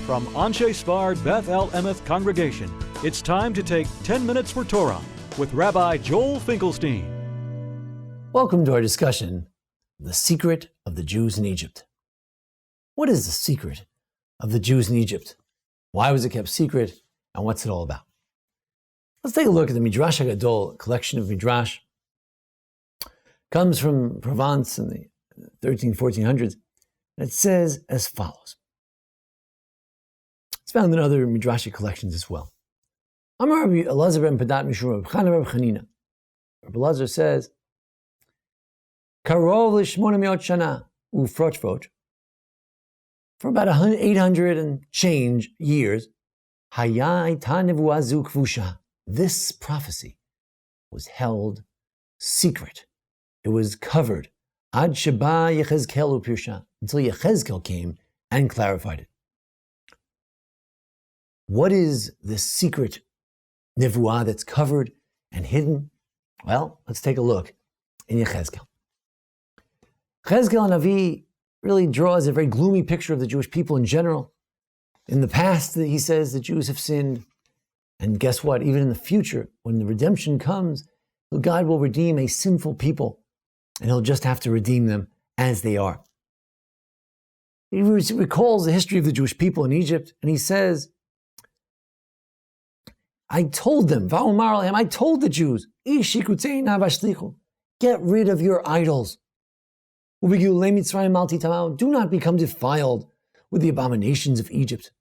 From Anshe Sfard Beth El Emeth Congregation, it's time to take 10 minutes for Torah with Rabbi Joel Finkelstein. Welcome to our discussion, The Secret of the Jews in Egypt. What is the secret of the Jews in Egypt? Why was it kept secret? And what's it all about? Let's take a look at the Midrash HaGadol, a collection of Midrash. Comes from Provence in the 1400s. And it says as follows. It's found in other Midrashic collections as well. Amar Rabbi Elazar ben Padat Mishur Reb Chana Reb Chanina. Rabbi Elazar says, Karov l'shmona me'ot shana ufroch. For about 800 and change years, Hayai ta nevuah zu kvusha. This prophecy was held secret. It was covered. Ad sheba Yechezkel upirsha. Until Yechezkel came and clarified it. What is this secret nevuah that's covered and hidden? Well, let's take a look in Yechezkel. Yechezkel Navi really draws a very gloomy picture of the Jewish people in general. In the past, he says the Jews have sinned. And guess what? Even in the future, when the redemption comes, God will redeem a sinful people. And he'll just have to redeem them as they are. He recalls the history of the Jewish people in Egypt, and he says, I told them, I told the Jews, get rid of your idols. Do not become defiled with the abominations of Egypt.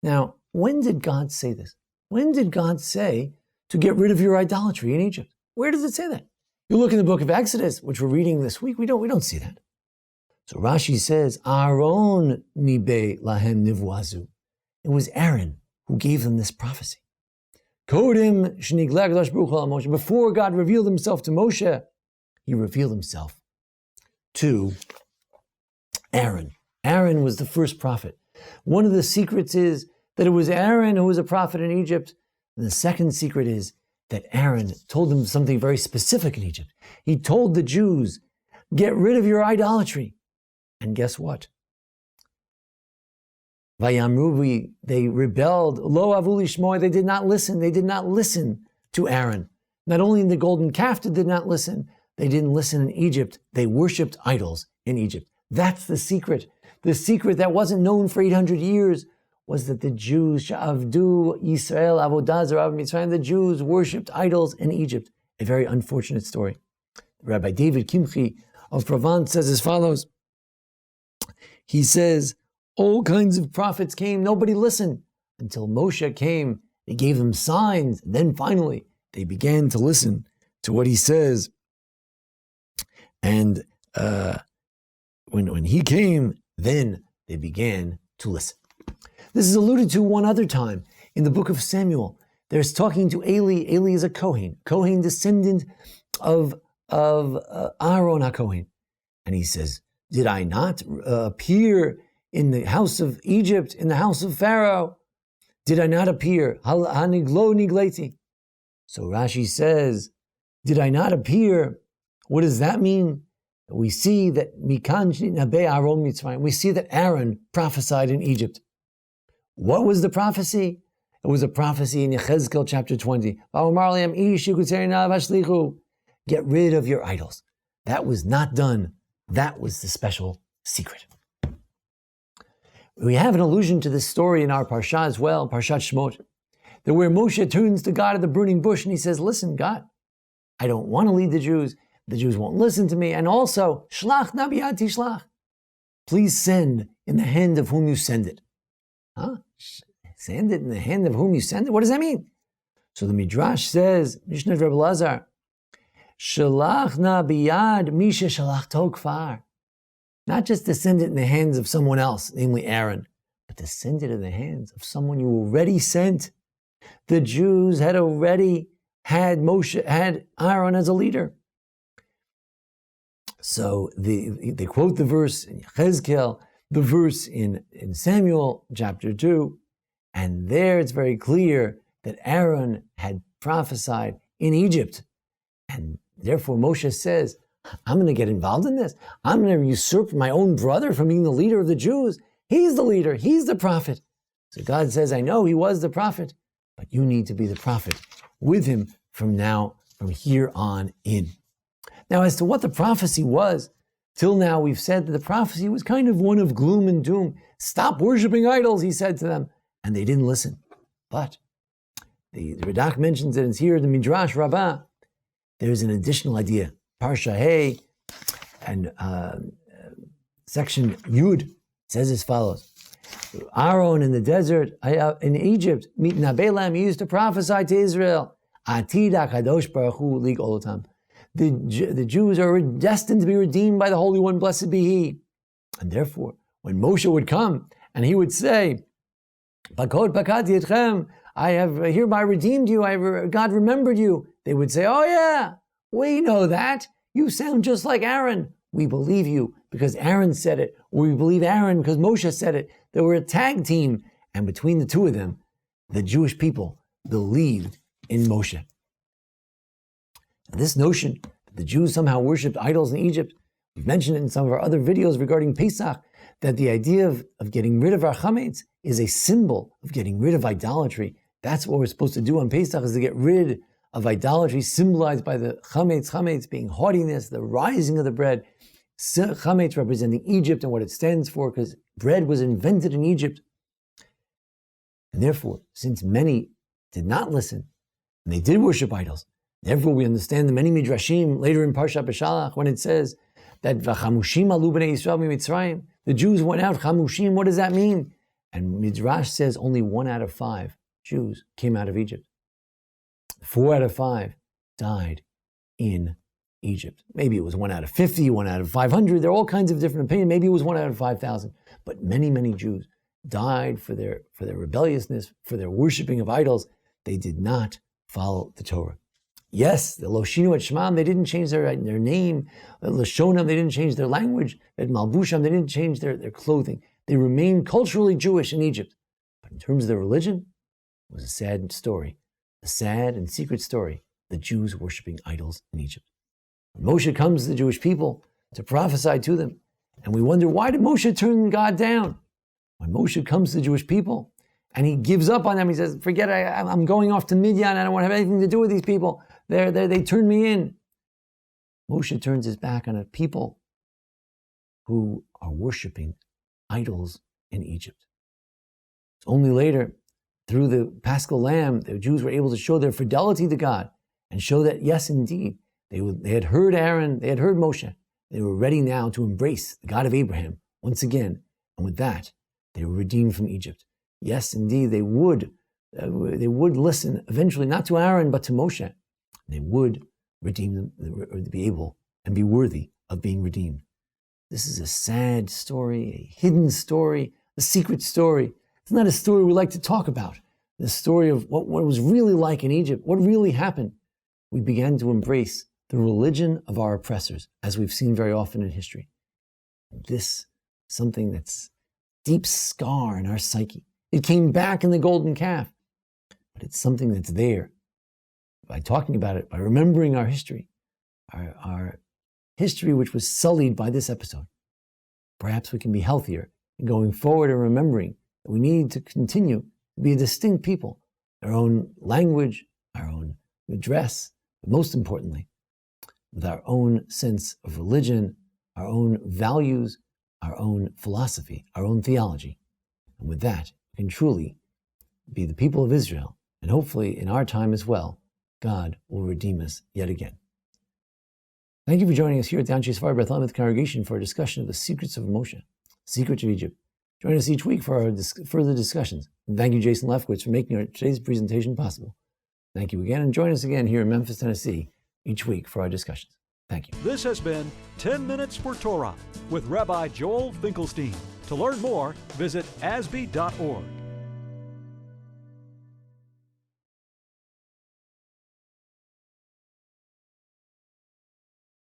Now, when did God say this? When did God say to get rid of your idolatry in Egypt? Where does it say that? You look in the book of Exodus, which we're reading this week, we don't see that. So Rashi says, Aaron nibe lahem nivwazu. It was Aaron who gave them this prophecy. Before God revealed himself to Moshe, he revealed himself to Aaron. Aaron was the first prophet. One of the secrets is that it was Aaron who was a prophet in Egypt. And the second secret is that Aaron told them something very specific in Egypt. He told the Jews, get rid of your idolatry. And guess what? Vayamru, they rebelled. Lo avuli shmoy, they did not listen. They did not listen to Aaron. Not only in the golden calf did they not listen, they didn't listen in Egypt. They worshipped idols in Egypt. That's the secret. The secret that wasn't known for 800 years was that the Jews, Sha'avdu Yisrael Avodah Zarah Mitzrayim, the Jews worshipped idols in Egypt. A very unfortunate story. Rabbi David Kimchi of Provence says as follows. He says, all kinds of prophets came, nobody listened. Until Moshe came, he gave them signs. Then finally, they began to listen to what he says. And when he came, then they began to listen. This is alluded to one other time in the book of Samuel. There's talking to Eli. Eli is a Kohen descendant of Aaron HaKohen. And he says, did I not appear in the house of Egypt, in the house of Pharaoh? Did I not appear? Haniglo nigleti. So Rashi says, did I not appear? What does that mean? We see that we see that Aaron prophesied in Egypt. What was the prophecy? It was a prophecy in Yechezkel chapter 20. Get rid of your idols. That was not done. That was the special secret. We have an allusion to this story in our Parsha as well, Parshat Shemot, that where Moshe turns to God at the burning bush and he says, listen, God, I don't want to lead the Jews. The Jews won't listen to me. And also, Shlach nabiyat tishlach. Please send in the hand of whom you send it. Huh? Send it in the hand of whom you send it? What does that mean? So the Midrash says, Mishnah Rabbi Elazar, Shalach na biyad misha shalach kfar. Not just to send it in the hands of someone else, namely Aaron, but to send it in the hands of someone you already sent. The Jews had already had Aaron as a leader. So they quote the verse in Yechezkel, the verse in Samuel chapter 2, and there it's very clear that Aaron had prophesied in Egypt. And therefore Moshe says, I'm going to get involved in this. I'm going to usurp my own brother from being the leader of the Jews. He's the leader. He's the prophet. So God says, I know he was the prophet, but you need to be the prophet with him from here on in. Now, as to what the prophecy was, till now we've said that the prophecy was kind of one of gloom and doom. Stop worshiping idols, he said to them, and they didn't listen. But the Radak mentions it, it's here in the Midrash Rabbah. There's an additional idea. Parsha Hey and section Yud says as follows. Aaron in the desert in Egypt, Nabelam, he used to prophesy to Israel. Atida Kadosh Baruch Hu Lig Olotam. The Jews are destined to be redeemed by the Holy One, blessed be He. And therefore, when Moshe would come and he would say, Pakod pakati etchem, I have hereby redeemed you, God remembered you, they would say, oh yeah, we know that. You sound just like Aaron. We believe you because Aaron said it, or we believe Aaron because Moshe said it. They were a tag team, and between the two of them, the Jewish people believed in Moshe. And this notion that the Jews somehow worshipped idols in Egypt, we've mentioned it in some of our other videos regarding Pesach, that the idea of getting rid of our chametz is a symbol of getting rid of idolatry. That's what we're supposed to do on Pesach, is to get rid of idolatry, symbolized by the chametz being haughtiness, the rising of the bread. Chametz representing Egypt and what it stands for, because bread was invented in Egypt. And therefore, since many did not listen, and they did worship idols, therefore we understand the many midrashim later in Parshat Beshalach when it says that v'chamushim alu b'nei Yisrael miMitzrayim, the Jews went out, chamushim, what does that mean? And Midrash says only 1 out of 5 Jews came out of Egypt. 4 out of 5 died in Egypt. Maybe it was 1 out of 50, 1 out of 500. There are all kinds of different opinions. Maybe it was 1 out of 5,000. But many, many Jews died for their rebelliousness, for their worshiping of idols. They did not follow the Torah. Yes, the Loshinu et Shemam, they didn't change their name. The Lashonam, they didn't change their language. The Malbusham, they didn't change their clothing. They remained culturally Jewish in Egypt. But in terms of their religion, it was a sad story. A sad and secret story. The Jews worshiping idols in Egypt. When Moshe comes to the Jewish people to prophesy to them, and we wonder, why did Moshe turn God down? When Moshe comes to the Jewish people, and he gives up on them, he says, forget it, I'm going off to Midian, I don't want to have anything to do with these people. They turned me in. Moshe turns his back on a people who are worshiping idols in Egypt. It's only later, through the Paschal Lamb, the Jews were able to show their fidelity to God and show that, yes, indeed, they had heard Aaron, they had heard Moshe. They were ready now to embrace the God of Abraham once again. And with that, they were redeemed from Egypt. Yes, indeed, they would listen eventually, not to Aaron, but to Moshe. They would redeem them, or be able and be worthy of being redeemed. This is a sad story, a hidden story, a secret story. It's not a story we like to talk about. The story of what it was really like in Egypt, what really happened. We began to embrace the religion of our oppressors, as we've seen very often in history. This, something that's deep scar in our psyche. It came back in the golden calf, but it's something that's there. By talking about it, by remembering our history which was sullied by this episode, perhaps we can be healthier in going forward and remembering that we need to continue to be a distinct people, our own language, our own dress, but most importantly, with our own sense of religion, our own values, our own philosophy, our own theology. And with that, we can truly be the people of Israel, and hopefully in our time as well, God will redeem us yet again. Thank you for joining us here at the Anshe Sefard Beth Elameth congregation for a discussion of the secrets of Moshe, secrets of Egypt. Join us each week for our further discussions. And thank you, Jason Lefkowitz, for making today's presentation possible. Thank you again, and join us again here in Memphis, Tennessee, each week for our discussions. Thank you. This has been 10 Minutes for Torah with Rabbi Joel Finkelstein. To learn more, visit ASBEE.org.